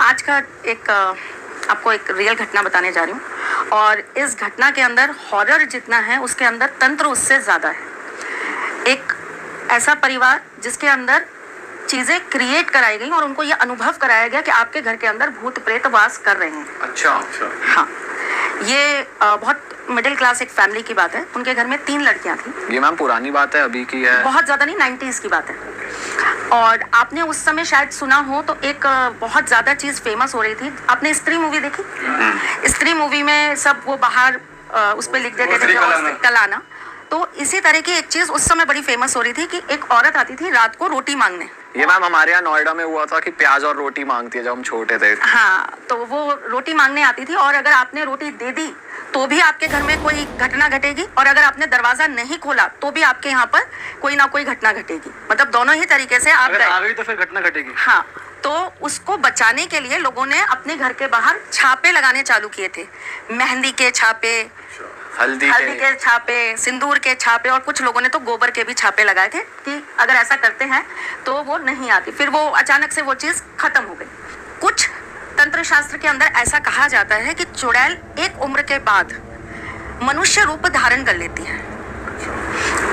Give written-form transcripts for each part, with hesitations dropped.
आज का एक आपको एक रियल घटना बताने जा रही हूँ और इस घटना के अंदर हॉरर जितना है उसके अंदर तंत्र उससे ज़्यादा है। एक ऐसा परिवार जिसके अंदर चीज़ें क्रिएट कराई गई और उनको ये अनुभव कराया गया कि आपके घर के अंदर भूत प्रेत वास कर रहे हैं। अच्छा। हाँ, ये बहुत मिडिल क्लास एक फैमिली की बात है। उनके घर में 3 लड़कियां थी। ये मैम पुरानी बात है, अभी की है? बहुत ज़्यादा नहीं, 90s की बात है। और आपने उस समय शायद सुना हो तो एक बहुत ज़्यादा चीज़ फेमस हो रही थी। आपने स्त्री मूवी देखी? स्त्री मूवी में सब वो बाहर उस पर लिख देते थे कलाना। तो इसी तरह की एक चीज़ उस समय बड़ी फेमस हो रही थी कि एक औरत आती थी रात को रोटी मांगने। ये मैम हमारे यहाँ नोएडा में हुआ था कि प्याज और रोटी मांगती है जब हम छोटे थे। हाँ, तो वो रोटी मांगने आती थी और अगर आपने रोटी दे दी तो भी आपके घर में कोई घटना घटेगी और अगर आपने दरवाजा नहीं खोला तो भी आपके यहाँ पर कोई ना कोई घटना घटेगी। मतलब दोनों ही तरीके से आप अगर आ गई तो फिर घटना घटेगी। हाँ, तो उसको बचाने के लिए लोगों ने अपने घर के बाहर छापे लगाने चालू किए थे। मेहंदी के छापे, हल्दी के छापे, सिंदूर के छापे और कुछ लोगों ने तो गोबर के भी छापे लगाए थे कि अगर ऐसा करते हैं तो वो नहीं आती। फिर वो अचानक से वो चीज़ खत्म हो गई। कुछ तंत्र शास्त्र के अंदर ऐसा कहा जाता है कि चुड़ैल एक उम्र के बाद मनुष्य रूप धारण कर लेती है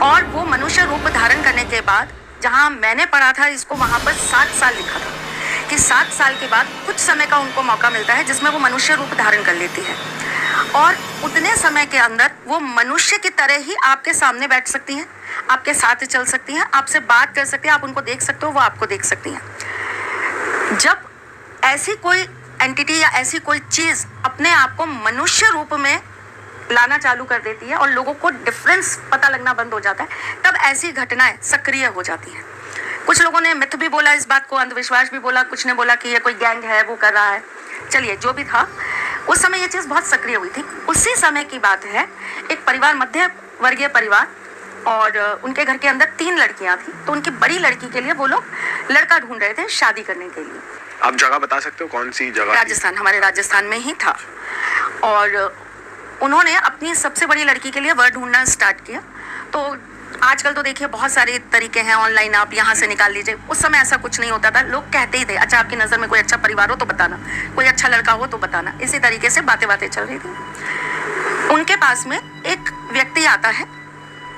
और वो मनुष्य रूप धारण करने के बाद, जहाँ मैंने पढ़ा था इसको, वहाँ पर 7 साल लिखा था कि 7 साल के बाद कुछ समय का उनको मौका मिलता है जिसमें वो मनुष्य रूप धारण कर लेती है और उतने समय के अंदर वो मनुष्य की तरह ही आपके सामने बैठ सकती हैं, आपके साथ चल सकती हैं, आपसे बात कर सकती हैं, आप उनको देख सकते हो, वो आपको देख सकती हैं। जब ऐसी कोई एंटिटी या ऐसी कोई चीज़ अपने आप को मनुष्य रूप में लाना चालू कर देती है और लोगों को डिफरेंस पता लगना बंद हो जाता है, तब ऐसी घटनाएं सक्रिय हो जाती हैं। कुछ लोगों ने मिथ भी बोला इस बात को, अंधविश्वास भी बोला, कुछ ने बोला कि ये कोई गैंग है वो कर रहा है। चलिए, जो भी था, उस समय ये चीज़ बहुत सक्रिय हुई थी। उसी समय की बात है, एक परिवार, मध्य वर्गीय परिवार, और उनके घर के अंदर 3 लड़कियां थी। तो उनकी बड़ी लड़की के लिए वो लोग लड़का ढूंढ रहे थे शादी करने के लिए। आप जगह बता सकते हो कौन सी जगह? राजस्थान, हमारे राजस्थान में ही था। और उन्होंने अपनी सबसे बड़ी लड़की के लिए वर ढूंढना स्टार्ट किया। तो आजकल तो देखिए बहुत सारे तरीके हैं, ऑनलाइन आप यहाँ से निकाल लीजिए। उस समय ऐसा कुछ नहीं होता था। लोग कहते ही थे, अच्छा आपकी नज़र में कोई अच्छा परिवार हो तो बताना, कोई अच्छा लड़का हो तो बताना। इसी तरीके से बातें चल रही थी। उनके पास में एक व्यक्ति आता है,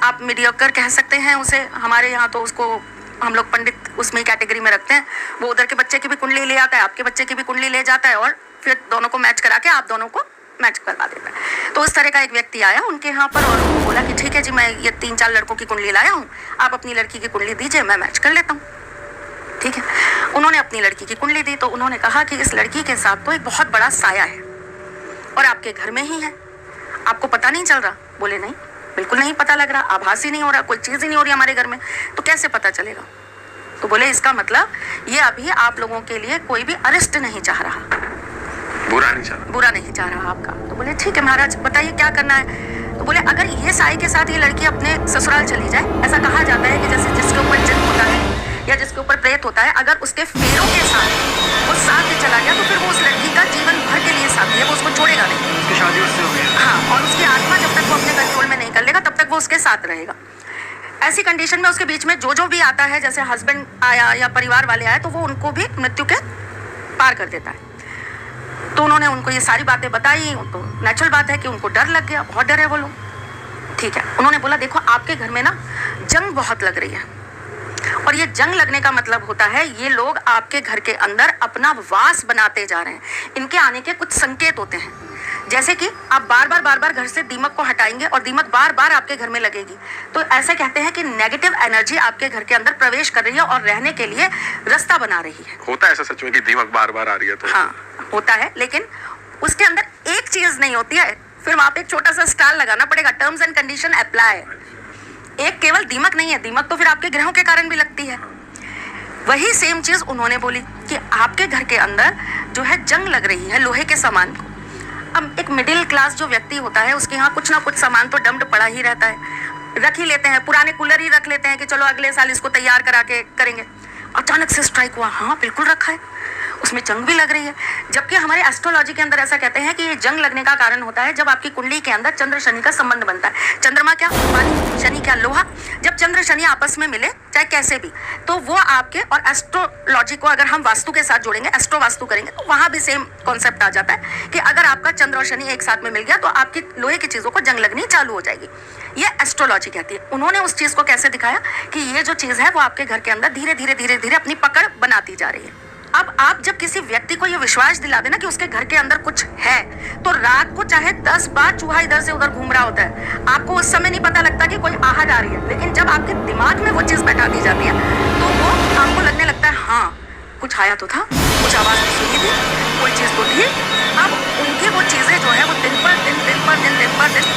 आप मीडियोकर कह सकते हैं उसे, हमारे यहाँ तो उसको हम लोग पंडित उसमें कैटेगरी में रखते हैं। वो उधर के बच्चे की भी कुंडली ले आता है, आपके बच्चे की भी कुंडली ले जाता है और फिर दोनों को मैच करा के आप दोनों को मैच करवा देता है। तो उस तरह का एक व्यक्ति आया उनके यहाँ पर और वो बोला कि ठीक है जी, मैं ये 3-4 लड़कों की कुंडली लाया हूँ, आप अपनी लड़की की कुंडली दीजिए, मैं मैच कर लेता हूँ। ठीक है, उन्होंने अपनी लड़की की कुंडली दी। तो उन्होंने कहा कि इस लड़की के साथ तो एक बहुत बड़ा साया है और आपके घर में ही है, आपको पता नहीं चल रहा? बोले नहीं, बिल्कुल नहीं पता लग रहा, आभास ही नहीं हो रहा, कोई चीज़ ही नहीं हो रही हमारे घर में, तो कैसे पता चलेगा? तो बोले इसका मतलब ये अभी आप लोगों के लिए कोई भी अरेस्ट नहीं चाह रहा, बुरा नहीं चाह रहा आपका। तो बोले ठीक है महाराज, बताइए क्या करना है? तो बोले अगर ये साई के साथ ये लड़की अपने ससुराल चली जाए, ऐसा कहा जाता है कि जैसे जिसके ऊपर जिन्न होता है या जिसके ऊपर प्रेत होता है, अगर उसके फेरों के साथ वो साथ चला गया तो फिर वो उस लड़की का जीवन भर के लिए साथी है, वो उसको छोड़ेगा नहीं। उसकी शादी उससे हो गई। हाँ, और उसकी आत्मा जब तक वो अपने कंट्रोल में नहीं कर लेगा तब तक वो उसके साथ रहेगा। ऐसी कंडीशन में उसके बीच में जो भी आता है, जैसे हस्बैंड आया या परिवार वाले आए, तो वो उनको भी मृत्यु के पार कर देता है। तो उन्होंने उनको ये सारी बातें बताई। उनको नेचुरल बात है कि उनको डर लग गया, बहुत डर है वो लोग। ठीक है, उन्होंने बोला देखो आपके घर में ना जंग बहुत लग रही है और ये जंग लगने का मतलब होता है ये लोग आपके घर के अंदर अपना वास बनाते जा रहे हैं। इनके आने के कुछ संकेत होते हैं, जैसे कि आप बार बार घर से दीमक को हटाएंगे और दीमक बार बार आपके घर में लगेगी। तो ऐसा कहते हैं कि नेगेटिव एनर्जी आपके घर के अंदर प्रवेश कर रही है और रहने के लिए रास्ता बना रही है। होता है ऐसा सच में कि दीमक बार बार आ रही है? तो हाँ होता है, लेकिन उसके अंदर एक चीज नहीं होती है, फिर वहां पे एक छोटा सा स्टार लगाना पड़ेगा, टर्म्स एंड कंडीशन अप्लाई। एक केवल दीमक नहीं है, दीमक तो फिर आपके ग्रहों के कारण भी लगती है। वही सेम चीज उन्होंने बोली कि आपके घर के अंदर जो है जंग लग रही है लोहे के सामान को। अब एक मिडिल क्लास जो व्यक्ति होता है उसके यहाँ कुछ ना कुछ सामान तो डम्ड पड़ा ही रहता है, रख ही लेते हैं, पुराने कूलर ही रख लेते हैं कि चलो अगले साल इसको तैयार करा के करेंगे। अचानक से स्ट्राइक हुआ, हाँ बिल्कुल रखा है। उसमें जंग भी लग रही है। जबकि हमारे एस्ट्रोलॉजी के अंदर ऐसा कहते हैं कि ये जंग लगने का कारण होता है जब आपकी कुंडली के अंदर चंद्र शनि का संबंध बनता है। चंद्रमा क्या पानी, शनि क्या लोहा। जब चंद्र शनि आपस में मिले चाहे कैसे भी, तो वो आपके और एस्ट्रोलॉजी को अगर हम वास्तु के साथ जोड़ेंगे, एस्ट्रो वास्तु करेंगे, तो वहां भी सेम कॉन्सेप्ट आ जाता है कि अगर आपका चंद्र और शनि एक साथ में मिल गया तो आपकी लोहे की चीजों को जंग लगनी चालू हो जाएगी। ये एस्ट्रोलॉजी कहती है। उन्होंने उस चीज को कैसे दिखाया कि ये जो चीज है वो आपके घर के अंदर धीरे धीरे धीरे धीरे अपनी पकड़ बनाती जा रही है। अब आप जब किसी व्यक्ति को ये विश्वास दिला देना कि उसके घर के अंदर कुछ है, तो रात को चाहे 10 बार चूहा इधर से उधर घूम रहा होता है, आपको उस समय नहीं पता लगता कि कोई आहट आ रही है, लेकिन जब आपके दिमाग में वो चीज बैठा दी जाती है तो वो आपको लगने लगता है हाँ कुछ आया तो था, कुछ आवाज तो सुनी थी, कोई चीज तो थी। अब उनकी वो चीजें जो है वो दिन पर दिन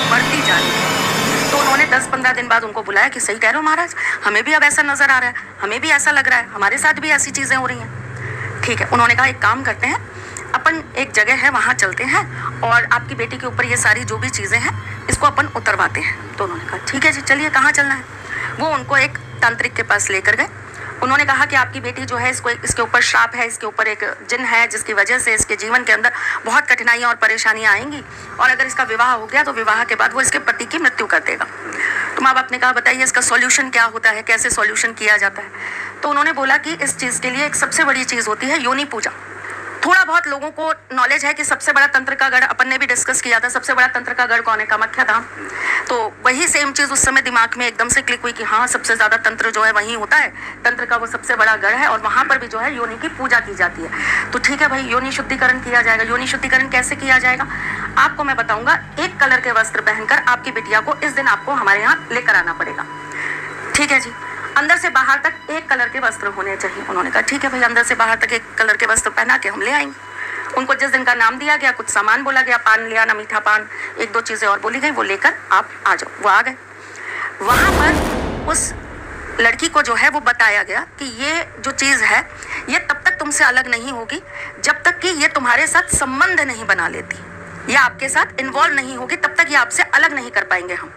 बढ़ती जा रही है। तो उन्होंने 10-15 दिन बाद उनको बुलाया कि सही कह रहे हो महाराज, हमें भी अब ऐसा नजर आ रहा है, हमें भी ऐसा लग रहा है, हमारे साथ भी ऐसी चीजें हो रही हैं। ठीक है, उन्होंने कहा एक काम करते हैं, अपन एक जगह है वहाँ चलते हैं और आपकी बेटी के ऊपर ये सारी जो भी चीज़ें हैं इसको अपन उतरवाते हैं। तो उन्होंने कहा ठीक है जी, चलिए कहाँ चलना है। वो उनको एक तांत्रिक के पास लेकर गए। उन्होंने कहा कि आपकी बेटी जो है इसके ऊपर श्राप है, इसके ऊपर एक जिन है जिसकी वजह से इसके जीवन के अंदर बहुत कठिनाइयाँ और परेशानियाँ आएंगी, और अगर इसका विवाह हो गया तो विवाह के बाद वो इसके पति की मृत्यु कर देगा। तो माँ बाप ने कहा बताइए इसका सॉल्यूशन क्या होता है, कैसे सॉल्यूशन किया जाता है। तो उन्होंने बोला कि इस चीज़ के लिए एक सबसे बड़ी चीज़ होती है योनि पूजा। थोड़ा बहुत लोगों को नॉलेज है कि सबसे बड़ा तंत्र का गढ़, अपन ने भी डिस्कस किया था, सबसे बड़ा तंत्र का गढ़ कौन है, कामाख्या धाम। तो वही सेम चीज़ उस समय दिमाग में एकदम से क्लिक हुई कि हाँ सबसे ज़्यादा तंत्र जो है वहीं होता है, तंत्र का वो सबसे बड़ा गढ़ है और वहाँ पर भी जो है योनि की पूजा की जाती है। तो ठीक है भाई, योनि शुद्धिकरण किया जाएगा। योनि शुद्धिकरण कैसे किया जाएगा आपको मैं बताऊँगा। एक कलर के वस्त्र पहनकर आपकी बिटिया को इस दिन आपको हमारे यहाँ लेकर आना पड़ेगा। ठीक है जी, अंदर से बाहर तक एक कलर के वस्त्र होने चाहिए। उन्होंने कहा ठीक है भाई, अंदर से बाहर तक एक कलर के वस्त्र पहना के हम ले आएंगे। उनको जिस दिन का नाम दिया गया, कुछ सामान बोला गया, पान ले आना, मीठा पान, 1-2 चीज़ें और बोली गई, वो लेकर आप आ जाओ। वो आ गए। वहाँ पर उस लड़की को जो है वो बताया गया कि ये जो चीज़ है ये तब तक तुमसे अलग नहीं होगी जब तक कि ये तुम्हारे साथ संबंध नहीं बना लेती, या आपके साथ इन्वॉल्व नहीं होगी, तब तक ये आपसे अलग नहीं कर पाएंगे हम।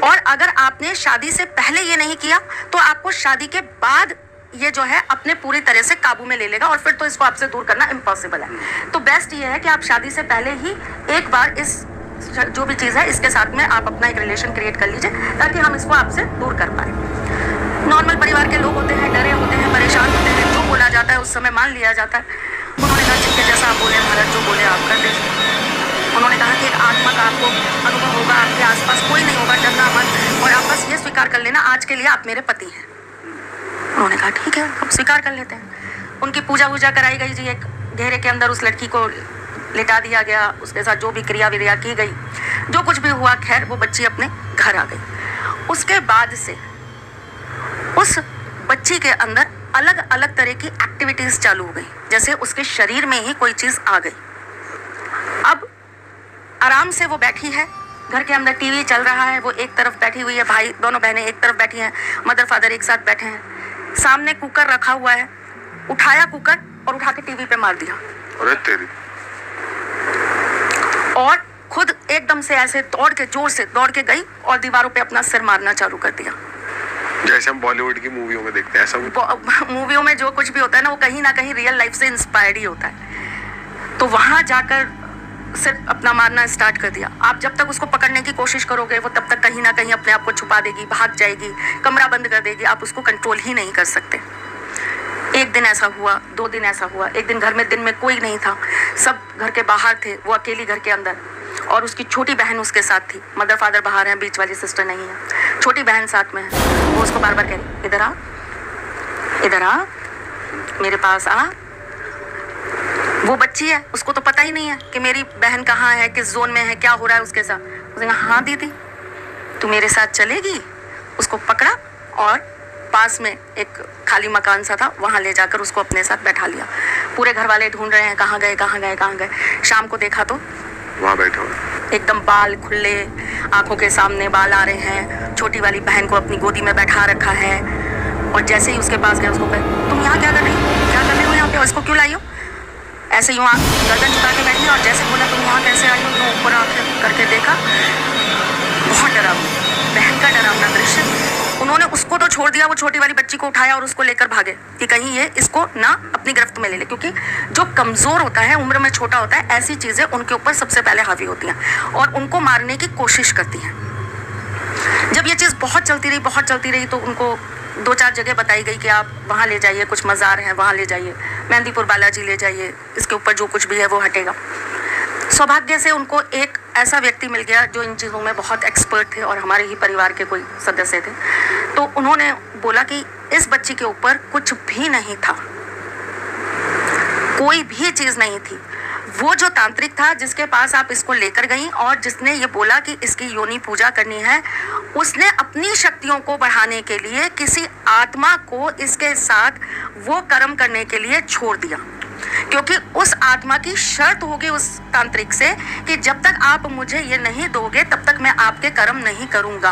और अगर आपने शादी से पहले ये नहीं किया तो आपको शादी के बाद ये जो है अपने पूरी तरह से काबू में ले लेगा, और फिर तो इसको आपसे दूर करना इम्पॉसिबल है। तो बेस्ट ये है कि आप शादी से पहले ही एक बार इस जो भी चीज़ है इसके साथ में आप अपना एक रिलेशन क्रिएट कर लीजिए, ताकि हम इसको आपसे दूर कर पाए। नॉर्मल परिवार के लोग होते हैं, डरे होते हैं, परेशान होते हैं, जो बोला जाता है उस समय मान लिया जाता है। उन्होंने कहा ठीक है, जैसा आप बोले महाराज, जो बोले आप कर दीजिए। उन्होंने कहा कि एक आत्मा का आपको अनुभव होगा, आपके आसपास कोई नहीं होगा, डरना मत, और आप बस ये स्वीकार कर लेना आज के लिए आप मेरे पति हैं। उन्होंने कहा ठीक है, हम स्वीकार कर लेते हैं। उनकी पूजा वूजा कराई गई जी। एक घेरे के अंदर उस लड़की को लिटा दिया गया, उसके साथ जो भी क्रिया विक्रिया की गई, जो कुछ भी हुआ, खैर वो बच्ची अपने घर आ गई। उसके बाद से उस बच्ची के अंदर अलग अलग तरह की एक्टिविटीज़ चालू हो गई, जैसे उसके शरीर में ही कोई चीज़ आ गई। अब आराम से वो बैठी है, घर के अंदर टीवी चल रहा है, वो एक तरफ बैठी हुई है, भाई दोनों बहनें एक तरफ बैठी हैं, मदर फादर एक साथ बैठे हैं, सामने कुकर रखा हुआ है, उठाया कुकर और उठा के टीवी पे मार दिया। अरे तेरी। और खुद एकदम से ऐसे दौड़ के, जोर से दौड़ के गई और दीवारों पे अपना सिर मारना चालू कर दिया, जैसे हम बॉलीवुड की मूवियों में देखते हैं ऐसा। मूवियों में जो कुछ भी होता है ना, वो कहीं ना कहीं रियल लाइफ से इंस्पायर्ड ही होता है। तो वहां जाकर सिर्फ अपना मारना स्टार्ट कर दिया। आप जब तक उसको पकड़ने की कोशिश करोगे वो तब तक कहीं ना कहीं अपने आप को छुपा देगी, भाग जाएगी, कमरा बंद कर देगी, आप उसको कंट्रोल ही नहीं कर सकते। एक दिन ऐसा हुआ, 2 दिन ऐसा हुआ। एक दिन घर में दिन में कोई नहीं था, सब घर के बाहर थे, वो अकेली घर के अंदर, और उसकी छोटी बहन उसके साथ थी। मदर फादर बाहर हैं, बीच वाली सिस्टर नहीं है, छोटी बहन साथ में है। वो उसको बार बार कह रही इधर आ, इधर आ, मेरे पास आ। वो बच्ची है, उसको तो पता ही नहीं है कि मेरी बहन कहाँ है, किस जोन में है, क्या हो रहा है उसके साथ। उसने कहा हाँ दीदी तू मेरे साथ चलेगी। उसको पकड़ा और पास में एक खाली मकान सा था, वहाँ ले जाकर उसको अपने साथ बैठा लिया। पूरे घर वाले ढूंढ रहे हैं कहाँ गए कहाँ गए कहाँ गए। शाम को देखा तो वहाँ बैठा एकदम बाल खुले, आंखों के सामने बाल आ रहे हैं। छोटी वाली बहन को अपनी गोदी में बैठा रखा है, और जैसे ही उसके पास गए उसको कहे तुम यहाँ क्या कर रही हो, क्या कर रही हो यहाँ पे, और इसको क्यों लाई हो। ऐसे यूँ गर्दन झुका के बैठी, और जैसे बोला तुम यहाँ कैसे आई हो, यूँ ऊपर आके करके देखा। बहुत डरावना, बहन का डरावना दृश्य। उन्होंने उसको तो छोड़ दिया, वो छोटी वाली बच्ची को उठाया और उसको लेकर भागे कि कहीं ये इसको ना अपनी गिरफ्त में ले ले, क्योंकि जो कमज़ोर होता है, उम्र में छोटा होता है, ऐसी चीज़ें उनके ऊपर सबसे पहले हावी होती हैं और उनको मारने की कोशिश करती हैं। जब ये चीज़ बहुत चलती रही तो उनको 2-4 जगह बताई गई कि आप वहाँ ले जाइए, कुछ मज़ार हैं वहाँ ले जाइए, मेहंदीपुर बालाजी ले जाइए, इसके ऊपर जो कुछ भी है वो हटेगा। सौभाग्य से उनको एक ऐसा व्यक्ति मिल गया जो इन चीज़ों में बहुत एक्सपर्ट थे और हमारे ही परिवार के कोई सदस्य थे। तो उन्होंने बोला कि इस बच्ची के ऊपर कुछ भी नहीं था, कोई भी चीज़ नहीं थी। वो जो तांत्रिक था जिसके पास आप इसको लेकर गई और जिसने ये बोला कि इसकी योनि पूजा करनी है, उसने अपनी शक्तियों को बढ़ाने के लिए किसी आत्मा को इसके साथ वो कर्म करने के लिए छोड़ दिया, क्योंकि उस आत्मा की शर्त होगी उस तांत्रिक से कि जब तक आप मुझे ये नहीं दोगे तब तक मैं आपके कर्म नहीं करूंगा।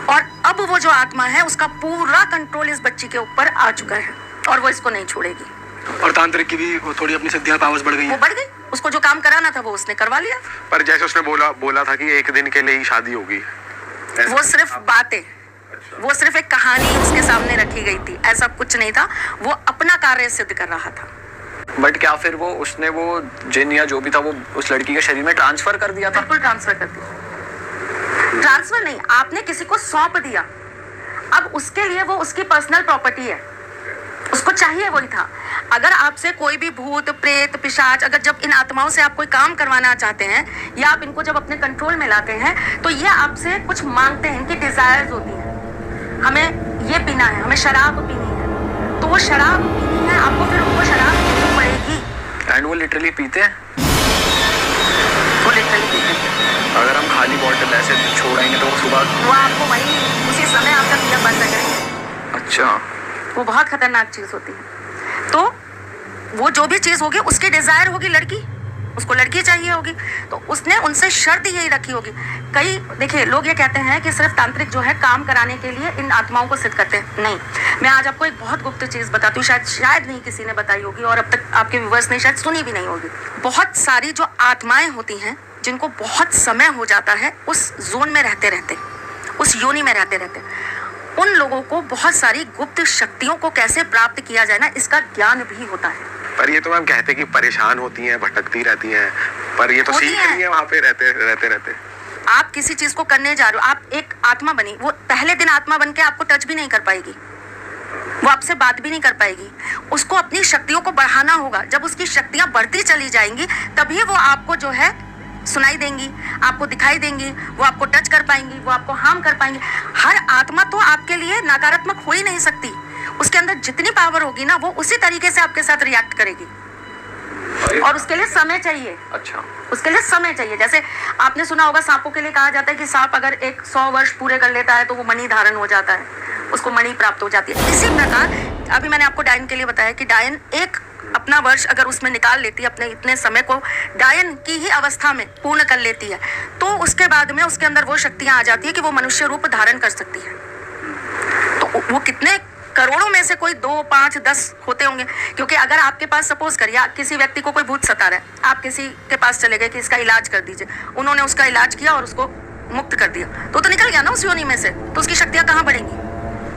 और अब वो जो आत्मा है उसका पूरा कंट्रोल इस बच्ची के ऊपर आ चुका है और वो इसको नहीं छोड़ेगी। और तांत्रिक की भी थोड़ी अपनी शक्तियां पावर्स बढ़ गई वो बढ़ गई, उसको जो काम कराना था वो उसने करवा लिया। पर जैसे उसने बोला था कि 1 दिन के लिए ही शादी होगी, वो सिर्फ बातें, वो सिर्फ एक कहानी उसके सामने रखी गई थी, ऐसा कुछ नहीं था। वो अपना कार्य सिद्ध कर रहा था। बट क्या फिर उसने वो जिन या जो भी था वो उस लड़की के शरीर में ट्रांसफर कर दिया था? बिल्कुल ट्रांसफर कर दिया। ट्रांसफर नहीं, आपने किसी को सौंप दिया। अब उसके लिए वो उसकी पर्सनल प्रॉपर्टी है, उसको चाहिए वही था। अगर आपसे कोई भी भूत प्रेत पिशाच, अगर जब इन आत्माओं से आप कोई काम करवाना चाहते हैं या आप इनको जब अपने कंट्रोल में लाते हैं तो ये आपसे कुछ मांगते हैं, इनकी डिजायर्स होती हैं। हमें ये पीना है, हमें शराब पीनी है, तो वो शराब पीनी है, आपको फिर उनको शराब पीनी पड़ेगी। एंड वो लिटरली पीते हैं? वो लिटरली पीते हैं। अगर हम खाली बॉटल ऐसे छोड़ेंगे तो वो सुबह वो आपको वही उसी समय आपका पीना बंद करेंगे। अच्छा, वो बहुत खतरनाक चीज होती है। तो वो जो भी चीज होगी उसकी डिजायर होगी लड़की, उसको लड़की चाहिए होगी, तो उसने उनसे शर्त यही रखी होगी। कई देखिए लोग ये कहते हैं कि सिर्फ तांत्रिक जो है काम कराने के लिए इन आत्माओं को सिद्ध करते हैं। नहीं, मैं आज आपको एक बहुत गुप्त चीज बताती हूँ, शायद नहीं किसी ने बताई होगी और अब तक आपके व्यूअर्स ने शायद सुनी भी नहीं होगी। बहुत सारी जो आत्माएं होती हैं जिनको बहुत समय हो जाता है उस जोन में रहते रहते, उस योनि में रहते रहते, उन लोगों को बहुत सारी गुप्त शक्तियों को कैसे प्राप्त किया जाए ना, इसका ज्ञान भी होता है। पर ये तो मैम कहते हैं कि परेशान होती हैं, भटकती रहती हैं, पर ये तो सीख रही है वहाँ पे रहते। आप किसी चीज को करने जा रहे हो, आप एक आत्मा बनी, वो पहले दिन आत्मा बन के आपको टच भी नहीं कर पाएगी, वो आपसे बात भी नहीं कर पाएगी। उसको अपनी शक्तियों को बढ़ाना होगा। जब उसकी शक्तियां बढ़ती चली जाएंगी तभी वो आपको जो है सुनाई देंगी, आपको दिखाई देंगी, वो आपको टच कर पाएंगी, वो आपको हार्म कर पाएंगी। हर आत्मा तो आपके लिए नकारात्मक हो ही नहीं सकती। उसके अंदर जितनी पावर होगी ना वो उसी तरीके से आपके साथ रिएक्ट करेगी और उसके लिए समय चाहिए। अच्छा, उसके लिए समय चाहिए। जैसे आपने सुना होगा सांपों के लिए कहा जाता है कि सांप अगर 100 वर्ष पूरे कर लेता है तो वो मणि धारण हो जाता है, उसको मणि प्राप्त हो जाती है। इसी प्रकार अभी मैंने आपको डायन के लिए बताया कि डायन एक अपना वर्ष अगर उसमें निकाल लेती है, अपने इतने समय को डायन की ही अवस्था में पूर्ण कर लेती है, तो उसके बाद में उसके अंदर वो शक्तियां आ जाती है कि वो मनुष्य रूप धारण कर सकती है। तो वो कितने करोड़ों में से कोई 2, 5, 10 होते होंगे। क्योंकि अगर आपके पास सपोज करिए किसी व्यक्ति को कोई भूत सता रहा है, आप किसी के पास चले गए कि इसका इलाज कर दीजिए, उन्होंने उसका इलाज किया और उसको मुक्त कर दिया, तो निकल गया ना उस योनि में से, तो उसकी शक्तियां कहाँ बढ़ेंगी?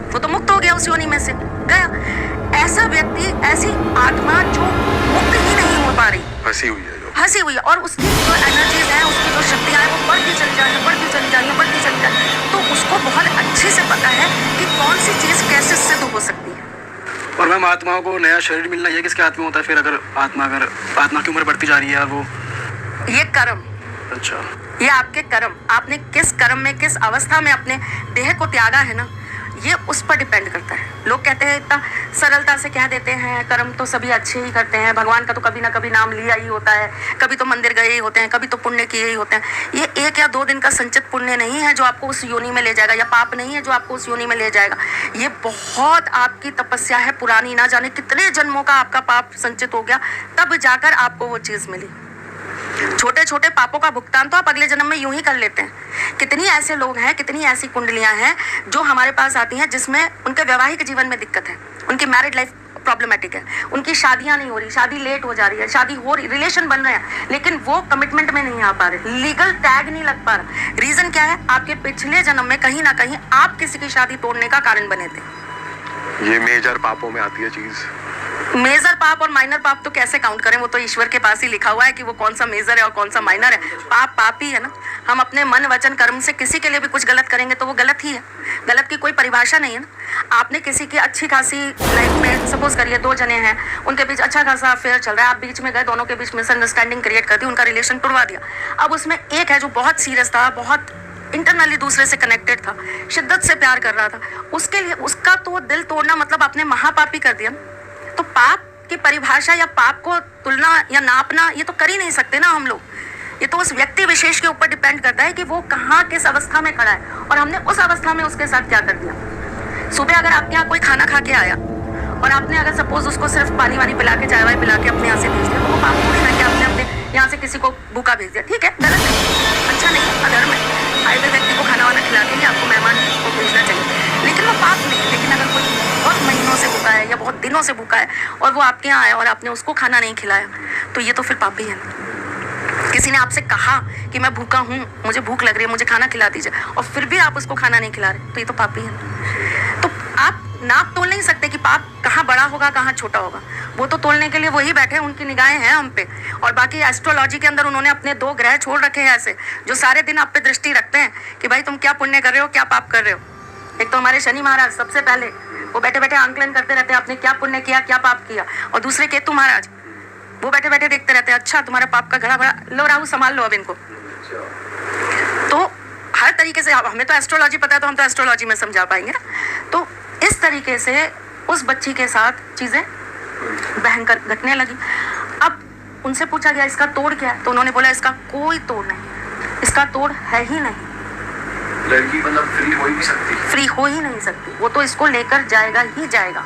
वो तो मुक्त हो गया उस योनि में से, गया। ऐसा व्यक्ति, ऐसी आत्मा जो मुक्त ही नहीं हो पा रही, फंसी हुई है, हंसी हुई है और उसकी जो एनर्जीज है, उसकी जो शक्तियां हैं वो बढ़ती चली जा रही है, बढ़ती चली जा रही है, बढ़ती चली जा रही है। तो उसको बहुत अच्छे से पता है कि कौन सी चीज कैसे सिद्ध हो सकती है। और मैम आत्माओं को नया शरीर मिलना ये किसके हाथ में होता है फिर? अगर आत्मा की उम्र बढ़ती जा रही है वो, ये कर्म, अच्छा, ये आपके कर्म, आपने किस कर्म में किस अवस्था में अपने देह को त्यागा है ना, ये उस पर डिपेंड करता है। लोग कहते हैं इतना सरलता से कह देते हैं कर्म तो सभी अच्छे ही करते हैं, भगवान का तो कभी ना कभी नाम लिया ही होता है, कभी तो मंदिर गए ही होते हैं, कभी तो पुण्य किए ही होते हैं। ये 1 या 2 दिन का संचित पुण्य नहीं है जो आपको उस योनि में ले जाएगा, या पाप नहीं है जो आपको उस योनि में ले जाएगा। ये बहुत आपकी तपस्या है पुरानी, ना जाने कितने जन्मों का आपका पाप संचित हो गया, तब जाकर आपको वो चीज मिली। छोटे छोटे पापों का भुगतान तो आप अगले जन्म में यूं ही कर लेते हैं। कितनी ऐसे लोग हैं, कितनी ऐसी कुंडलियां हैं जो हमारे पास आती हैं जिसमें उनके वैवाहिक जीवन में दिक्कत है, उनकी मैरिड लाइफ प्रॉब्लमेटिक है। उनकी शादियां नहीं हो रही, शादी लेट हो जा रही है, शादी हो रही, रिलेशन बन रहे हैं लेकिन वो कमिटमेंट में नहीं आ पा रहे, लीगल टैग नहीं लग पा रहा। रीजन क्या है? आपके पिछले जन्म में कहीं ना कहीं आप किसी की शादी तोड़ने का कारण बने थे। ये मेजर पापों में आती है चीज। मेजर पाप और माइनर पाप तो कैसे काउंट करें? वो तो ईश्वर के पास ही लिखा हुआ है कि वो कौन सा मेजर है और कौन सा माइनर है। पाप पाप ही है ना। हम अपने मन वचन कर्म से किसी के लिए भी कुछ गलत करेंगे तो वो गलत ही है। गलत की कोई परिभाषा नहीं है ना। आपने किसी की अच्छी खासी लाइफ में, सपोज करिए 2 जने हैं, उनके बीच अच्छा खासा अफेयर चल रहा है, आप बीच में गए, दोनों के बीच मिसअंडरस्टैंडिंग क्रिएट कर दी, उनका रिलेशन तोड़वा दिया। अब उसमें एक है जो बहुत सीरियस था, बहुत इंटरनली दूसरे से कनेक्टेड था, शिद्दत से प्यार कर रहा था, उसके लिए उसका तो दिल तोड़ना मतलब आपने महापाप ही कर दिया। तो पाप की परिभाषा या पाप को तुलना या नापना ये तो कर ही नहीं सकते ना हम लोग। ये तो उस व्यक्ति विशेष के ऊपर डिपेंड करता है कि वो कहाँ किस अवस्था में खड़ा है और हमने उस अवस्था में उसके साथ क्या कर दिया। सुबह अगर आपके यहाँ कोई खाना खा के आया और आपने अगर सपोज उसको सिर्फ पानी वानी पिला के, चाय वाय पिला के अपने यहाँ से भेज दिया, तो वो पाप थोड़ी ना कि आपने अपने यहाँ से किसी को भूखा भेज दिया। ठीक है, गलत है, अच्छा नहीं, अगर मैं आए हुए व्यक्ति को खाना वाना खिला के ही आपको मेहमान को भेजना चाहिए, लेकिन वो पाप नहीं है। लेकिन अगर कोई बहुत महीनों से भूखा है या बहुत दिनों से भूखा है और वो आपके यहाँ आया और आपने उसको खाना नहीं खिलाया, तो ये तो फिर पाप ही है ना। किसी ने आपसे कहा कि मैं भूखा हूँ, मुझे भूख लग रही है, मुझे खाना खिला दीजिए, और फिर भी आप उसको खाना नहीं खिला रहे, तो ये तो पाप ही है ना। तो आप नाप तोल नहीं सकते कि पाप कहाँ बड़ा होगा कहाँ छोटा होगा। वो तो तोलने के लिए वही बैठे हैं, उनकी निगाहें हैं हम पे। और बाकी एस्ट्रोलॉजी के अंदर उन्होंने अपने 2 ग्रह छोड़ रखे हैं ऐसे, जो सारे दिन आप पे दृष्टि रखते हैं कि भाई तुम क्या पुण्य कर रहे हो, क्या पाप कर रहे हो। एक तो हमारे शनि महाराज सबसे पहले वो बैठे बैठे आंकलन करते रहते हैं, आपने क्या पुण्य किया, क्या पाप किया। और दूसरे केतु महाराज वो बैठे बैठे देखते रहते हैं, अच्छा तुम्हारे पाप का घड़ा भरा, लो राहु संभाल लो अब इनको। तो हर तरीके से हमें तो एस्ट्रोलॉजी पता है, तो हम तो एस्ट्रोलॉजी में समझा पाएंगे ना। तो इस तरीके से उस बच्ची के साथ चीजें भयंकर घटने लगी। अब उनसे पूछा गया इसका तोड़ क्या है, तो उन्होंने बोला इसका कोई तोड़ नहीं, इसका तोड़ है ही नहीं। लड़की मतलब फ्री हो ही नहीं सकती, फ्री हो ही नहीं सकती, वो तो इसको लेकर जाएगा ही जाएगा।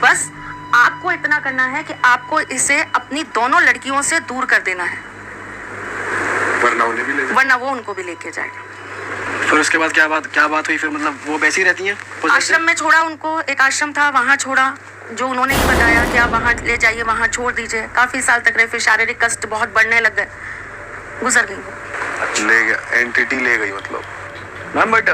बस आपको इतना करना है कि आपको इसे अपनी दोनों लड़कियों से दूर कर देना है, वरना वो उनको भी लेके जाएगा। फिर उसके बाद क्या बात हुई फिर? मतलब वो वैसी रहती हैं? आश्रम में छोड़ा उनको, एक आश्रम था वहाँ छोड़ा, जो उन्होंने ही बताया कि आप वहाँ ले जाइए, वहाँ छोड़ दीजिए। काफी साल तक रहे, फिर शारीरिक कष्ट बहुत बढ़ने लग गए, गुजर गई वो। ले गया, एंटिटी ले गई मतलब। Ma'am but